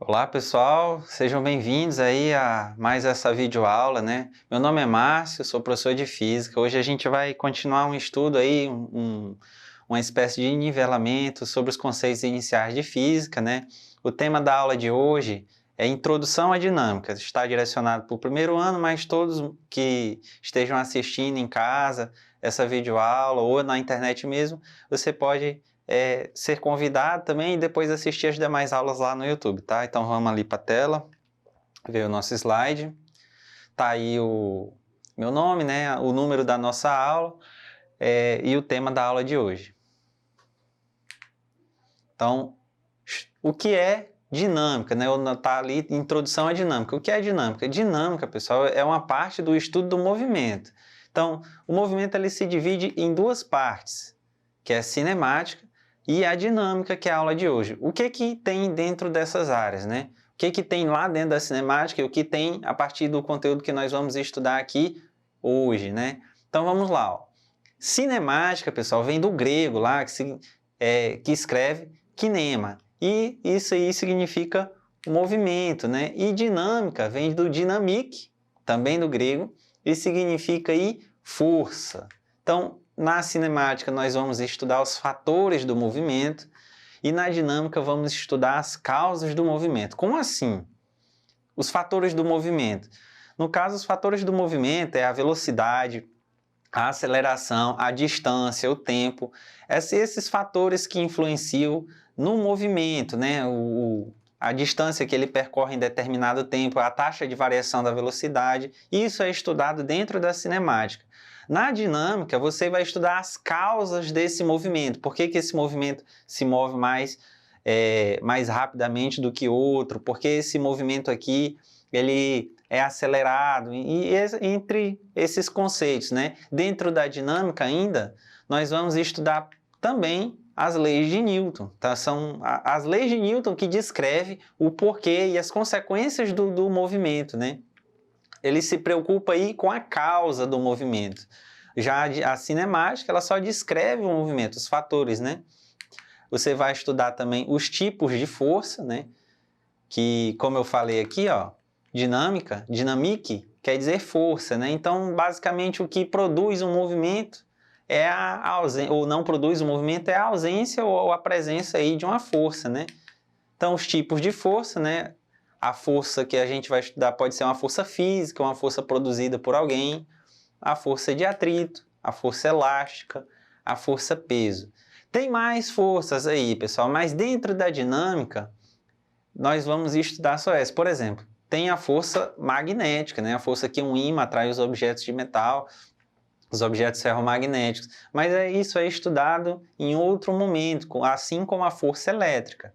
Olá pessoal, sejam bem-vindos aí a mais essa videoaula, né? Meu nome é Márcio, sou professor de Física. Hoje a gente vai continuar um estudo aí, uma espécie de nivelamento sobre os conceitos iniciais de Física, né? O tema da aula de hoje é Introdução à Dinâmica. Está direcionado para o primeiro ano, mas todos que estejam assistindo em casa essa videoaula ou na internet mesmo, você pode ser convidado também e depois assistir as demais aulas lá no YouTube, tá? Então vamos ali para a tela, ver o nosso slide. Tá aí o meu nome, né? O número da nossa aula e o tema da aula de hoje. Então, o que é dinâmica, né? Tá ali introdução à dinâmica. O que é dinâmica? Dinâmica, pessoal, é uma parte do estudo do movimento. Então, o movimento ele se divide em duas partes, que é a cinemática e a dinâmica, que é a aula de hoje. O que tem dentro dessas áreas, né? O que tem lá dentro da cinemática e o que tem a partir do conteúdo que nós vamos estudar aqui hoje, né? Então vamos lá, ó. Cinemática, pessoal, vem do grego lá, que escreve kinema. E isso aí significa movimento, né? E dinâmica vem do dynamic, também do grego, e significa aí força. Então, na cinemática nós vamos estudar os fatores do movimento e na dinâmica vamos estudar as causas do movimento. Como assim? Os fatores do movimento. No caso, os fatores do movimento é a velocidade, a aceleração, a distância, o tempo, esses fatores que influenciam no movimento, né? A distância que ele percorre em determinado tempo, a taxa de variação da velocidade, isso é estudado dentro da cinemática. Na dinâmica, você vai estudar as causas desse movimento, por que esse movimento se move mais rapidamente do que outro, porque esse movimento aqui ele é acelerado, e entre esses conceitos, né? Dentro da dinâmica ainda, nós vamos estudar também as leis de Newton, tá? São as leis de Newton que descrevem o porquê e as consequências do movimento, né? Ele se preocupa aí com a causa do movimento. Já a cinemática, ela só descreve o movimento, os fatores, né? Você vai estudar também os tipos de força, né? Que, como eu falei aqui, ó, dinâmica, dynamic, quer dizer força, né? Então, basicamente, o que produz um movimento é a ausência, ou não produz um movimento é a ausência ou a presença aí de uma força, né? Então, os tipos de força, né? A força que a gente vai estudar pode ser uma força física, uma força produzida por alguém, a força de atrito, a força elástica, a força peso. Tem mais forças aí, pessoal, mas dentro da dinâmica, nós vamos estudar só essa. Por exemplo, tem a força magnética, né? A força que um ímã atrai os objetos de metal, os objetos ferromagnéticos. Mas isso é estudado em outro momento, assim como a força elétrica.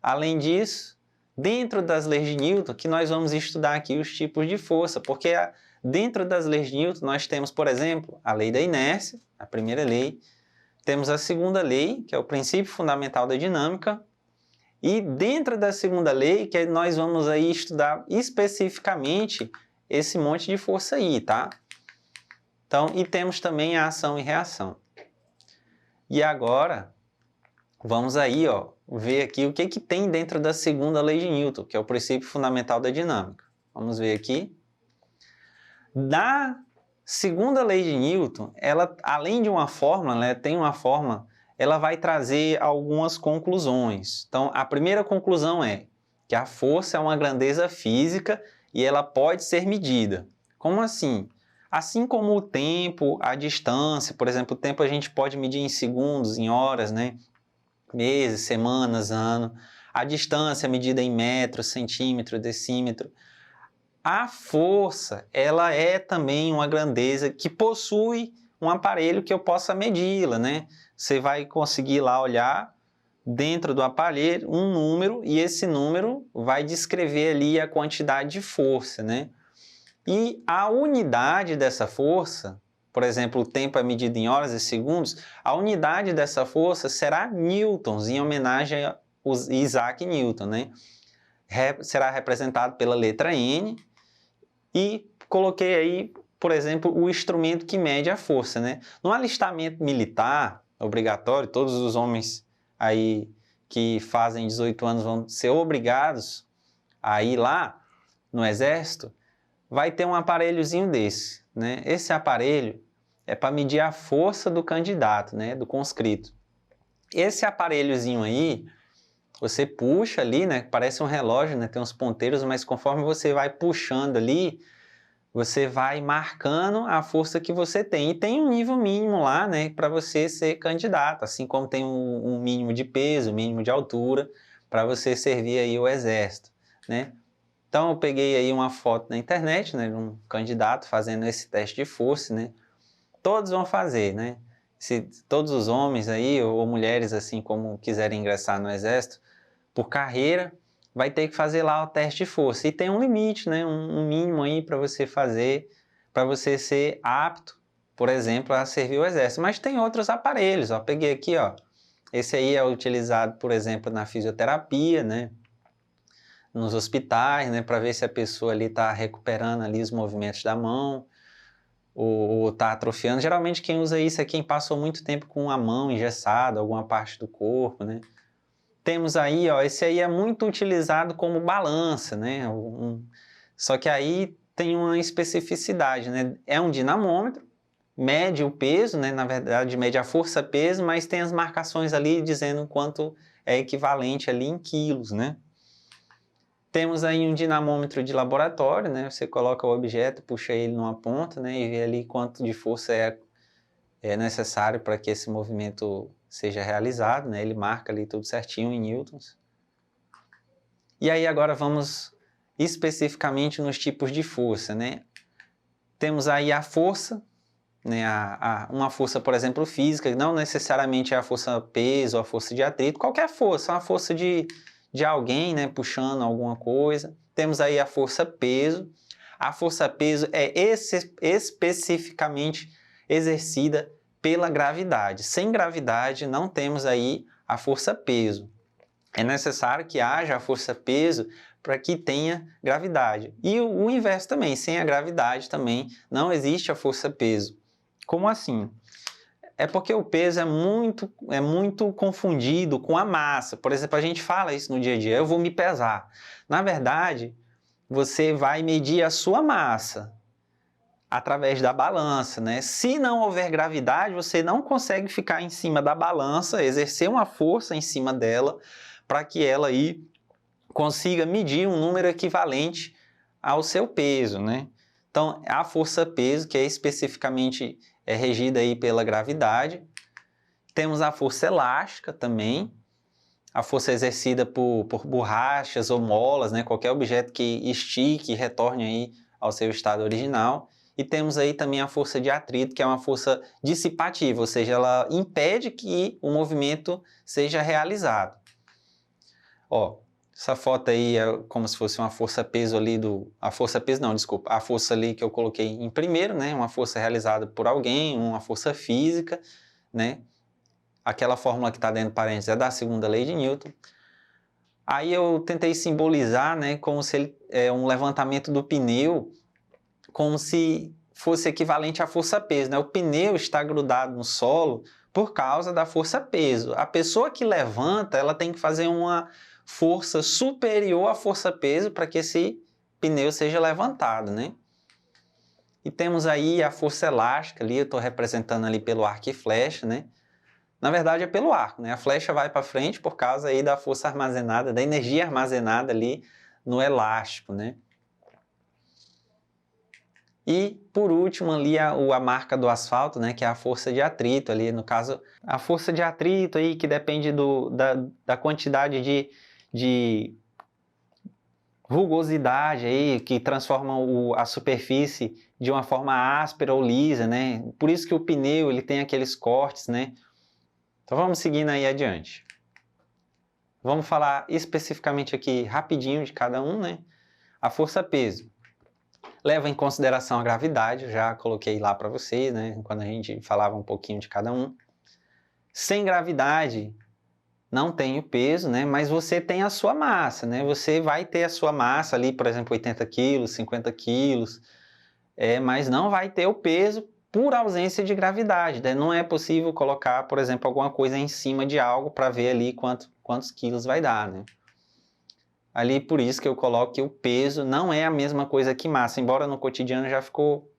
Além disso, dentro das leis de Newton, que nós vamos estudar aqui os tipos de força, porque dentro das leis de Newton nós temos, por exemplo, a lei da inércia, a primeira lei, temos a segunda lei, que é o princípio fundamental da dinâmica, e dentro da segunda lei, que nós vamos aí estudar especificamente esse monte de força aí, tá? Então, e temos também a ação e reação. E agora, vamos aí, ó, ver aqui o que tem dentro da segunda lei de Newton, que é o princípio fundamental da dinâmica. Vamos ver aqui. Da segunda lei de Newton, ela, além de uma fórmula, né, tem uma fórmula, ela vai trazer algumas conclusões. Então, a primeira conclusão é que a força é uma grandeza física e ela pode ser medida. Como assim? Assim como o tempo, a distância, por exemplo, o tempo a gente pode medir em segundos, em horas, né? Meses, semanas, ano. A distância é medida em metros, centímetro, decímetro. A força, ela é também uma grandeza que possui um aparelho que eu possa medi-la, né? Você vai conseguir lá olhar dentro do aparelho um número e esse número vai descrever ali a quantidade de força, né? E a unidade dessa força, por exemplo, o tempo é medido em horas e segundos, a unidade dessa força será newtons, em homenagem a Isaac Newton, né? Será representado pela letra N e coloquei aí, por exemplo, o instrumento que mede a força, né? No alistamento militar obrigatório, todos os homens aí que fazem 18 anos vão ser obrigados a ir lá no Exército, vai ter um aparelhozinho desse, né? Esse aparelho é para medir a força do candidato, né? Do conscrito. Esse aparelhozinho aí, você puxa ali, né? Parece um relógio, né? Tem uns ponteiros, mas conforme você vai puxando ali, você vai marcando a força que você tem. E tem um nível mínimo lá, né? Para você ser candidato, assim como tem um mínimo de peso, um mínimo de altura, para você servir aí o Exército, né? Então eu peguei aí uma foto na internet, né? De um candidato fazendo esse teste de força, né? Todos vão fazer, né? Se todos os homens aí, ou mulheres assim como quiserem ingressar no Exército, por carreira, vai ter que fazer lá o teste de força. E tem um limite, né? Um mínimo aí para você fazer, para você ser apto, por exemplo, a servir o Exército. Mas tem outros aparelhos, ó. Peguei aqui, ó. Esse aí é utilizado, por exemplo, na fisioterapia, né? Nos hospitais, né? Para ver se a pessoa ali está recuperando ali os movimentos da mão, ou está atrofiando. Geralmente quem usa isso é quem passou muito tempo com a mão engessada, alguma parte do corpo, né? Temos aí, ó, esse aí é muito utilizado como balança, né? Só que aí tem uma especificidade, né? É um dinamômetro, mede o peso, né? Na verdade, mede a força-peso, mas tem as marcações ali dizendo quanto é equivalente ali em quilos, né? Temos aí um dinamômetro de laboratório, né? Você coloca o objeto, puxa ele numa ponta, né? E vê ali quanto de força é necessário para que esse movimento seja realizado, né? Ele marca ali tudo certinho em newtons. E aí agora vamos especificamente nos tipos de força, né? Temos aí a força, né? Uma força, por exemplo, física, não necessariamente é a força peso ou a força de atrito, qualquer força, uma força de alguém, né? Puxando alguma coisa. Temos aí a força peso. A força peso é especificamente exercida pela gravidade. Sem gravidade não temos aí a força peso. É necessário que haja a força peso para que tenha gravidade. E o inverso também, sem a gravidade também não existe a força peso. Como assim? É porque o peso é muito confundido com a massa. Por exemplo, a gente fala isso no dia a dia, eu vou me pesar. Na verdade, você vai medir a sua massa através da balança, né? Se não houver gravidade, você não consegue ficar em cima da balança, exercer uma força em cima dela, para que ela aí consiga medir um número equivalente ao seu peso, né? Então, a força-peso, que é especificamente regida aí pela gravidade. Temos a força elástica também, a força exercida por borrachas ou molas, né? Qualquer objeto que estique e retorne aí ao seu estado original. E temos aí também a força de atrito, que é uma força dissipativa, ou seja, ela impede que o movimento seja realizado. Ó, essa foto aí é como se fosse uma força-peso ali a força-peso não, desculpa. A força ali que eu coloquei em primeiro, né? Uma força realizada por alguém, uma força física, né? Aquela fórmula que está dentro do parênteses é da segunda lei de Newton. Aí eu tentei simbolizar, né? Como se ele é um levantamento do pneu, como se fosse equivalente à força-peso, né? O pneu está grudado no solo por causa da força-peso. A pessoa que levanta, ela tem que fazer uma força superior à força-peso para que esse pneu seja levantado, né? E temos aí a força elástica ali, eu estou representando ali pelo arco e flecha, né? Na verdade é pelo arco, né? A flecha vai para frente por causa aí da força armazenada, da energia armazenada ali no elástico, né? E, por último, ali a marca do asfalto, né, que é a força de atrito ali, no caso, a força de atrito aí que depende da quantidade de rugosidade aí, que transforma a superfície de uma forma áspera ou lisa, né? Por isso que o pneu, ele tem aqueles cortes, né? Então vamos seguindo aí adiante. Vamos falar especificamente aqui rapidinho de cada um, né? A força-peso leva em consideração a gravidade, eu já coloquei lá para vocês, né? Quando a gente falava um pouquinho de cada um. Sem gravidade, não tem o peso, né? Mas você tem a sua massa, né? Você vai ter a sua massa ali, por exemplo, 80 quilos, 50 quilos, mas não vai ter o peso por ausência de gravidade, né? Não é possível colocar, por exemplo, alguma coisa em cima de algo para ver ali quantos quilos vai dar, né? Ali, por isso que eu coloco que o peso não é a mesma coisa que massa, embora no cotidiano já ficou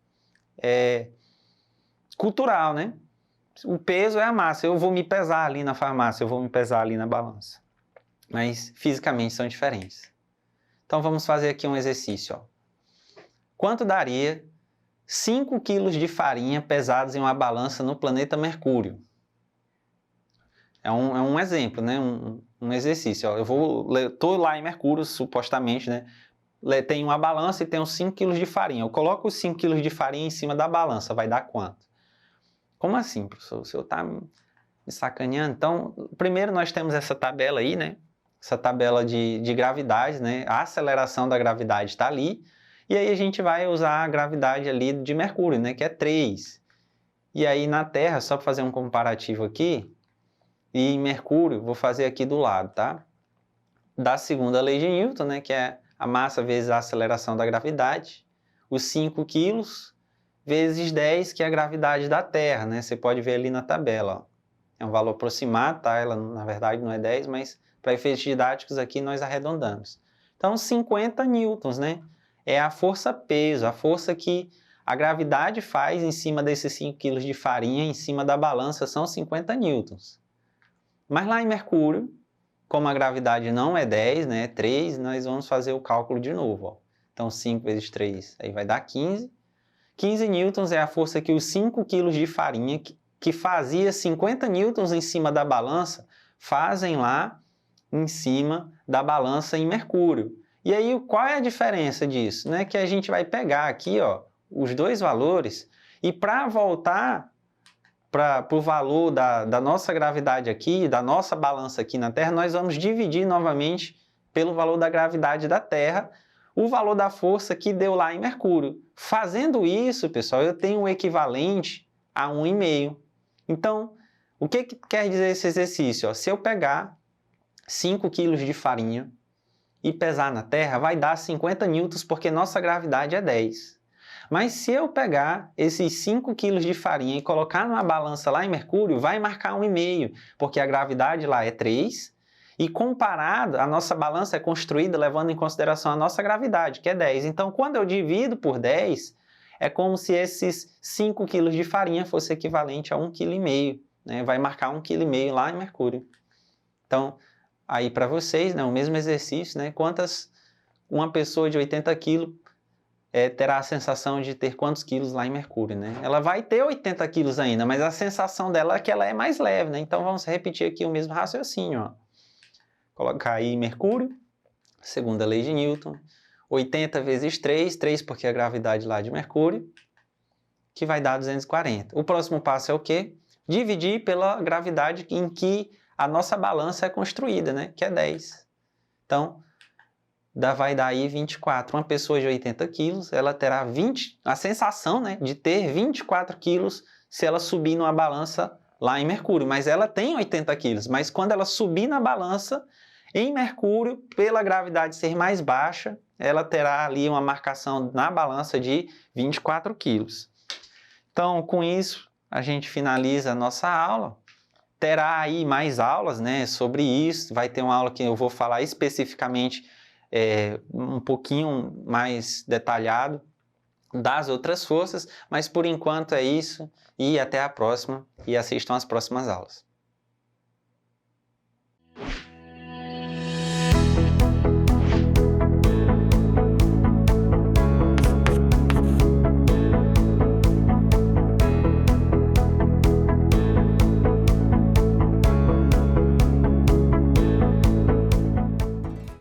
cultural, né? O peso é a massa, eu vou me pesar ali na farmácia, eu vou me pesar ali na balança. Mas fisicamente são diferentes. Então vamos fazer aqui um exercício, ó. Quanto daria 5 quilos de farinha pesados em uma balança no planeta Mercúrio? É um exemplo, né? Um exercício. Ó. Estou lá em Mercúrio, supostamente, né? Tem uma balança e tem uns 5 quilos de farinha. Eu coloco os 5 quilos de farinha em cima da balança, vai dar quanto? Como assim, professor? O senhor está me sacaneando? Então, primeiro nós temos essa tabela aí, né? Essa tabela de gravidade, né? A aceleração da gravidade está ali. E aí a gente vai usar a gravidade ali de Mercúrio, né? Que é 3. E aí na Terra, só para fazer um comparativo aqui, e em Mercúrio, vou fazer aqui do lado, tá? Da segunda lei de Newton, né? Que é a massa vezes a aceleração da gravidade. Os 5 quilos vezes 10, que é a gravidade da Terra, né? Você pode ver ali na tabela, ó. É um valor aproximado, tá? Ela, na verdade, não é 10, mas para efeitos didáticos aqui nós arredondamos. Então, 50 newtons, né? É a força-peso, a força que a gravidade faz em cima desses 5 quilos de farinha, em cima da balança, são 50 newtons. Mas lá em Mercúrio, como a gravidade não é 10, né? É 3, nós vamos fazer o cálculo de novo, ó. Então, 5 vezes 3, aí vai dar 15. 15 newtons é a força que os 5 quilos de farinha, que fazia 50 newtons em cima da balança, fazem lá em cima da balança em Mercúrio. E aí, qual é a diferença disso? Né? Que a gente vai pegar aqui, ó, os dois valores e para voltar para o valor da nossa gravidade aqui, da nossa balança aqui na Terra, nós vamos dividir novamente pelo valor da gravidade da Terra, o valor da força que deu lá em Mercúrio. Fazendo isso, pessoal, eu tenho o equivalente a 1,5. Então, o que quer dizer esse exercício? Ó, se eu pegar 5 quilos de farinha e pesar na Terra, vai dar 50 newtons, porque nossa gravidade é 10. Mas se eu pegar esses 5 quilos de farinha e colocar numa balança lá em Mercúrio, vai marcar 1,5, porque a gravidade lá é 3, e comparado, a nossa balança é construída levando em consideração a nossa gravidade, que é 10. Então, quando eu divido por 10, é como se esses 5 quilos de farinha fosse equivalente a 1,5 kg, né? Vai marcar 1,5 kg lá em Mercúrio. Então, aí para vocês, né, o mesmo exercício, né? Uma pessoa de 80 quilos terá a sensação de ter quantos quilos lá em Mercúrio, né? Ela vai ter 80 quilos ainda, mas a sensação dela é que ela é mais leve, né? Então, vamos repetir aqui o mesmo raciocínio, ó. Colocar aí Mercúrio, segunda lei de Newton, 80 vezes 3, 3 porque a gravidade lá de Mercúrio, que vai dar 240. O próximo passo é o quê? Dividir pela gravidade em que a nossa balança é construída, né? Que é 10. Então, vai dar aí 24. Uma pessoa de 80 quilos, ela terá a sensação, né, de ter 24 quilos se ela subir numa balança lá em Mercúrio. Mas ela tem 80 quilos. Mas quando ela subir na balança, em Mercúrio, pela gravidade ser mais baixa, ela terá ali uma marcação na balança de 24 quilos. Então, com isso, a gente finaliza a nossa aula. Terá aí mais aulas, né, sobre isso. Vai ter uma aula que eu vou falar especificamente um pouquinho mais detalhado das outras forças, mas por enquanto é isso e até a próxima e assistam às próximas aulas.